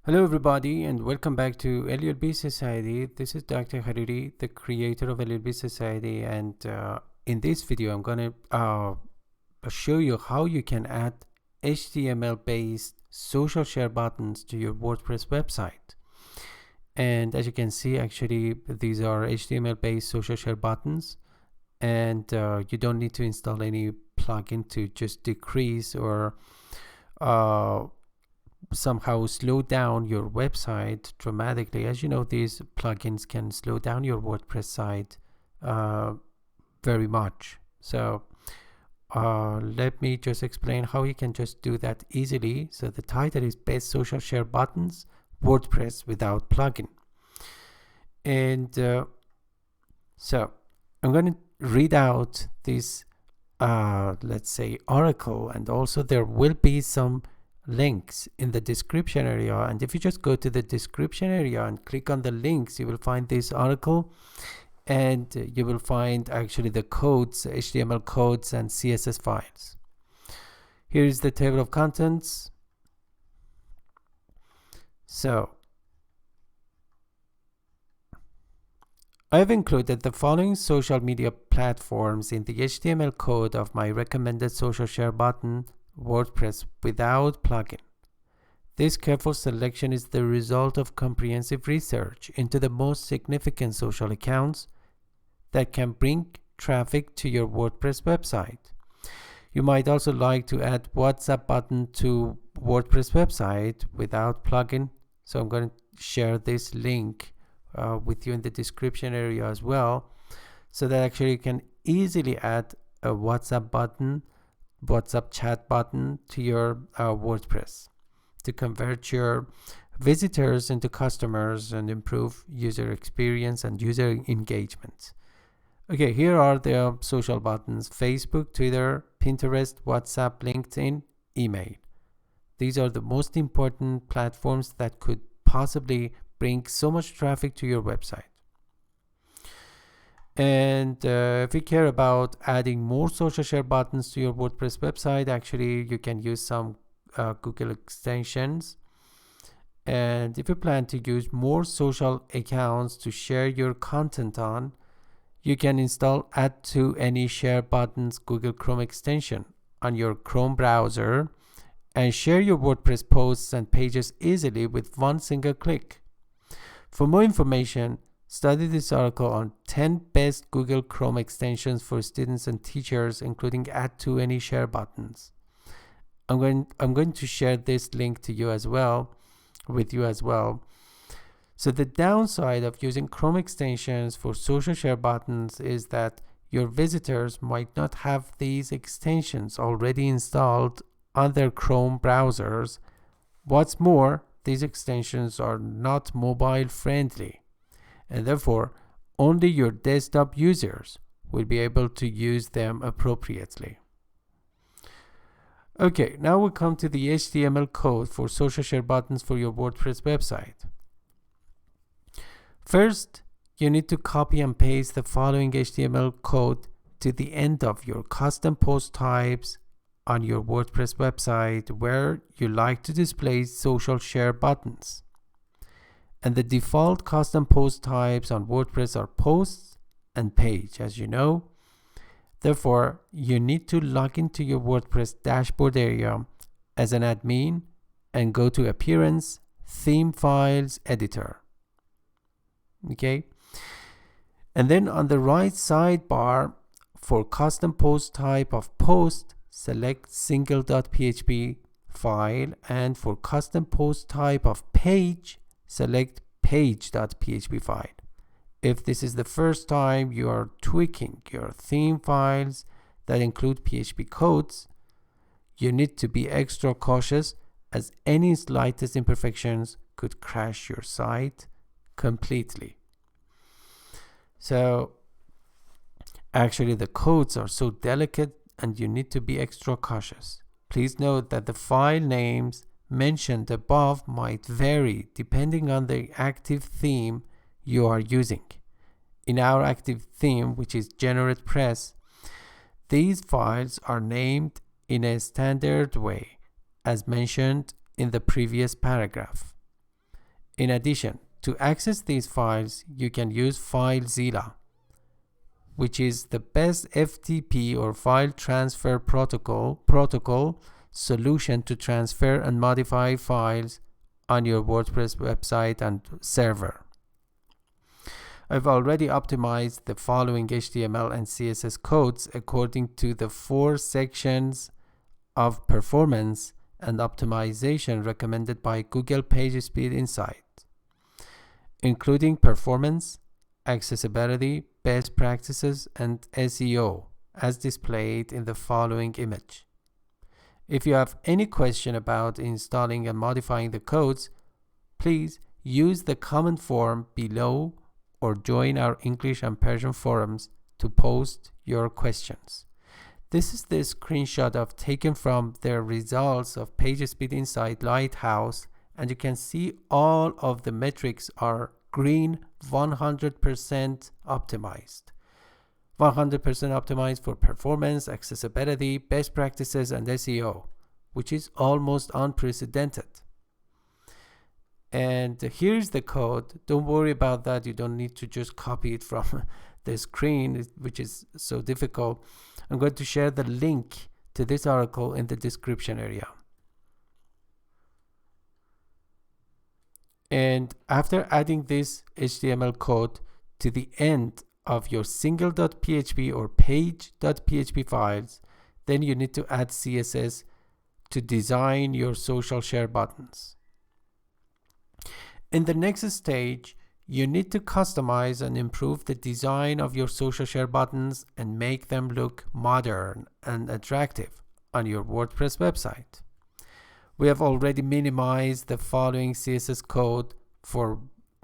Hello everybody and welcome back to LELB Society. This is Dr. Hariri, the creator of LELB Society, and in this video I'm going to show you how you can add HTML based social share buttons to your WordPress website. And as you can see, actually these are HTML based social share buttons, and you don't need to install any plugin to just decrease or somehow slow down your website dramatically. As you know, these plugins can slow down your WordPress site very much. So let me just explain how you can just do that easily. So the title is Best Social Share Buttons WordPress without plugin. And so I'm going to read out this let's say article, and also there will be some links in the description area, and if you just go to the description area and click on the links, you will find this article, and you will find actually the codes, HTML codes and CSS files. Here is the table of contents. So I've included the following social media platforms in the HTML code of my recommended social share button WordPress without plugin. This careful selection is the result of comprehensive research into the most significant social accounts that can bring traffic to your WordPress website. You might also like to add WhatsApp button to WordPress website without plugin. So I'm going to share this link with you in the description area as well, so that actually you can easily add a WhatsApp chat button to your WordPress to convert your visitors into customers and improve user experience and user engagement. Okay, here are the social buttons: Facebook, Twitter, Pinterest, WhatsApp, LinkedIn, email. These are the most important platforms that could possibly bring so much traffic to your website. And if you care about adding more social share buttons to your WordPress website, actually you can use some Google extensions. And if you plan to use more social accounts to share your content on, you can install AddToAny Share Buttons Google Chrome extension on your Chrome browser and share your WordPress posts and pages easily with one single click. For more information, study this article on 10 best Google Chrome extensions for students and teachers, including AddToAny Share Buttons. I'm going to share this link to you as well, with you as well. So the downside of using Chrome extensions for social share buttons is that your visitors might not have these extensions already installed on their Chrome browsers. What's more, these extensions are not mobile friendly, and therefore only your desktop users will be able to use them appropriately. Okay, now we come to the HTML code for social share buttons for your WordPress website. First, you need to copy and paste the following HTML code to the end of your custom post types on your WordPress website where you like to display social share buttons. And the default custom post types on WordPress are posts and page, as you know. Therefore, you need to log into your WordPress dashboard area as an admin and go to Appearance, Theme Files, Editor. Okay. And then on the right sidebar, for custom post type of post, select single.php file, and for custom post type of page, select page.php file. If this is the first time you are tweaking your theme files that include PHP codes, you need to be extra cautious, as any slightest imperfections could crash your site completely. So actually the codes are so delicate and you need to be extra cautious. Please note that the file names mentioned above might vary depending on the active theme you are using. In our active theme, which is GeneratePress, these files are named in a standard way, as mentioned in the previous paragraph. In addition, to access these files, you can use FileZilla, which is the best FTP or file transfer protocol solution to transfer and modify files on your WordPress website and server. I've already optimized the following HTML and CSS codes according to the 4 sections of performance and optimization recommended by Google PageSpeed Insight, including performance, accessibility, best practices, and SEO, as displayed in the following image. If you have any question about installing and modifying the codes, please use the comment form below or join our English and Persian forums to post your questions. This is the screenshot I've taken from the results of PageSpeed Insight Lighthouse, and you can see all of the metrics are green, 100% optimized. 100% optimized for performance, accessibility, best practices, and SEO, which is almost unprecedented. And here's the code. Don't worry about that. You don't need to just copy it from the screen, which is so difficult. I'm going to share the link to this article in the description area. And after adding this HTML code to the end of your single.php or page.php files, then you need to add CSS to design your social share buttons. In the next stage, you need to customize and improve the design of your social share buttons and make them look modern and attractive on your WordPress website. We have already minimized the following CSS code for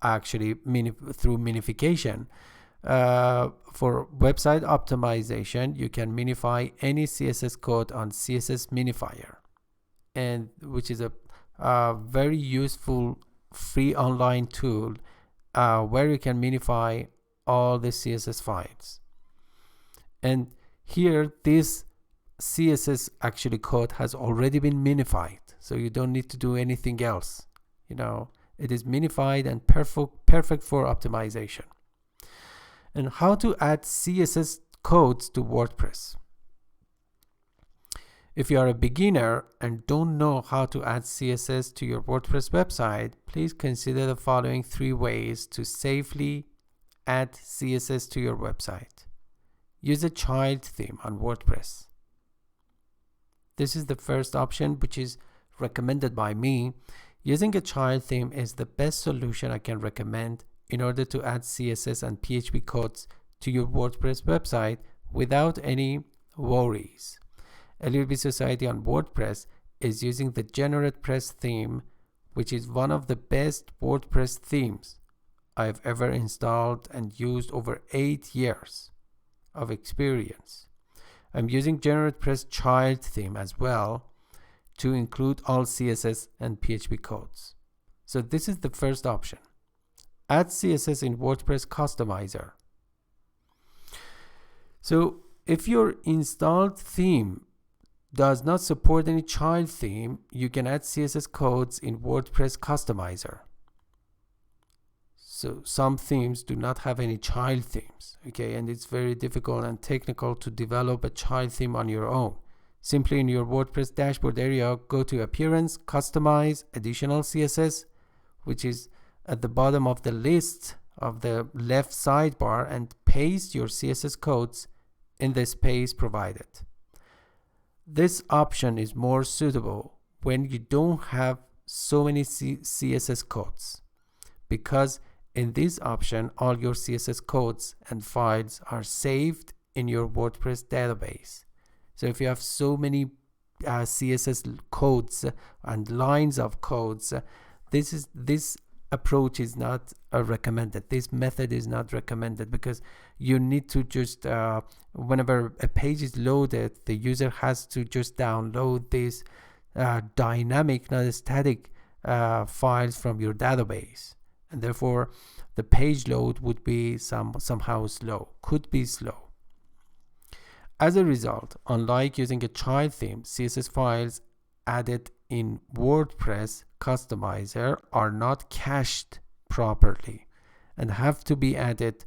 actually through minification. For website optimization, you can minify any CSS code on CSS Minifier, and which is a very useful free online tool where you can minify all the CSS files. And here this CSS actually code has already been minified, so you don't need to do anything else. You know, it is minified and perfect for optimization. And how to add CSS codes to WordPress. If you are a beginner and don't know how to add CSS to your WordPress website, please consider the following 3 ways to safely add CSS to your website. Use a child theme on WordPress. This is the first option, which is recommended by me. Using a child theme is the best solution I can recommend in order to add CSS and PHP codes to your WordPress website without any worries. LELB Society on WordPress is using the GeneratePress theme, which is one of the best WordPress themes I've ever installed and used over 8 years of experience. I'm using GeneratePress child theme as well to include all CSS and PHP codes. So this is the first option. Add CSS in WordPress Customizer. So if your installed theme does not support any child theme, you can add CSS codes in WordPress Customizer. So some themes do not have any child themes, okay, and it's very difficult and technical to develop a child theme on your own. Simply in your WordPress dashboard area, go to Appearance, Customize, Additional CSS, which is at the bottom of the list of the left sidebar, and paste your CSS codes in the space provided. This option is more suitable when you don't have so many CSS codes, because in this option all your CSS codes and files are saved in your WordPress database. So if you have so many CSS codes and lines of codes, this approach is not recommended. This method is not recommended, because you need to just whenever a page is loaded, the user has to just download these dynamic, not static files from your database, and therefore the page load would be somehow slow, could be slow. As a result, unlike using a child theme, CSS files added in WordPress customizer are not cached properly and have to be added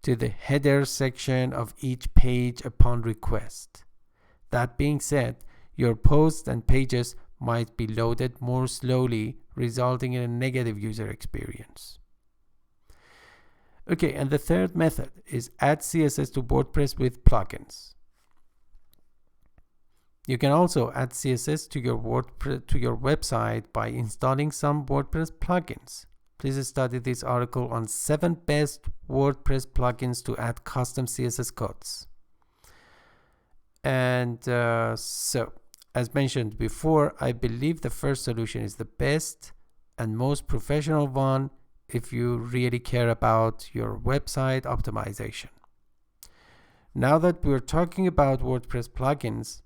to the header section of each page upon request. That being said, your posts and pages might be loaded more slowly, resulting in a negative user experience. Okay, and the third method is add CSS to WordPress with plugins. You can also add CSS to your website by installing some WordPress plugins. Please study this article on 7 best WordPress plugins to add custom CSS codes. And so, as mentioned before, I believe the first solution is the best and most professional one if you really care about your website optimization. Now that we're talking about WordPress plugins,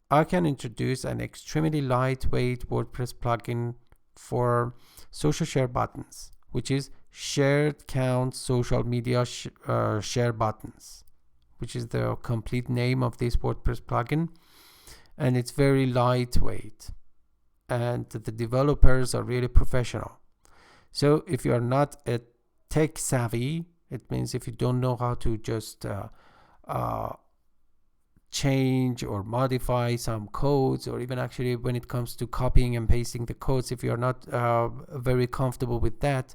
I can introduce an extremely lightweight WordPress plugin for social share buttons, which is Shared Counts Social Media Share Buttons, which is the complete name of this WordPress plugin. And it's very lightweight, and the developers are really professional. So if you are not a tech savvy, it means if you don't know how to just change or modify some codes, or even actually when it comes to copying and pasting the codes, if you're not very comfortable with that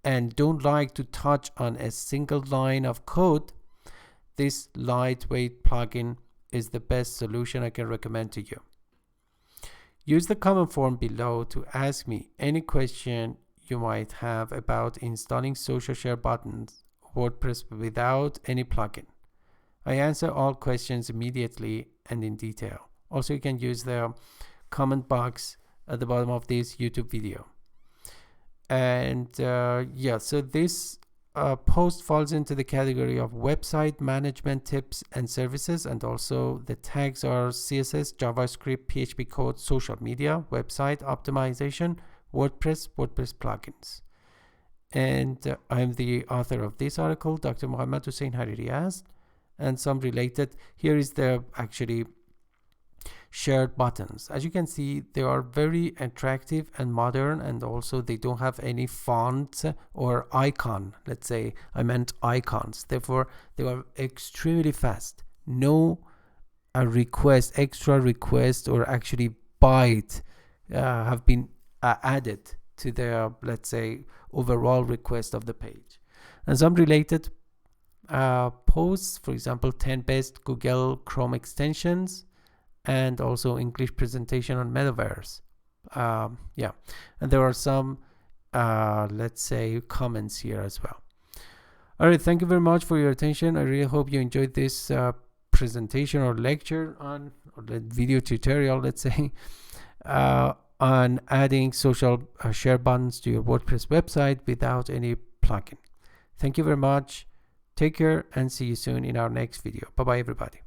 and don't like to touch on a single line of code, this lightweight plugin is the best solution I can recommend to you. Use the comment form below to ask me any question you might have about installing social share buttons WordPress without any plugin. I answer all questions immediately and in detail. Also, you can use the comment box at the bottom of this YouTube video. And yeah, so this post falls into the category of website management tips and services, and also the tags are CSS, JavaScript, PHP code, social media, website optimization, WordPress plugins. And I'm the author of this article, Dr. Mohammad Hussein Hariri asked, and some related. Here is the actually shared buttons. As you can see, they are very attractive and modern, and also they don't have any font or icon. Let's say I meant icons. Therefore, they are extremely fast. No extra request or actually byte have been added to the, let's say, overall request of the page. And some related posts, for example, 10 best Google Chrome extensions, and also English presentation on metaverse. Yeah, and there are some let's say comments here as well. All right, thank you very much for your attention. I really hope you enjoyed this presentation or lecture on, or video tutorial, let's say, on adding social share buttons to your WordPress website without any plugin. Thank you very much. Take care and see you soon in our next video. Bye bye everybody.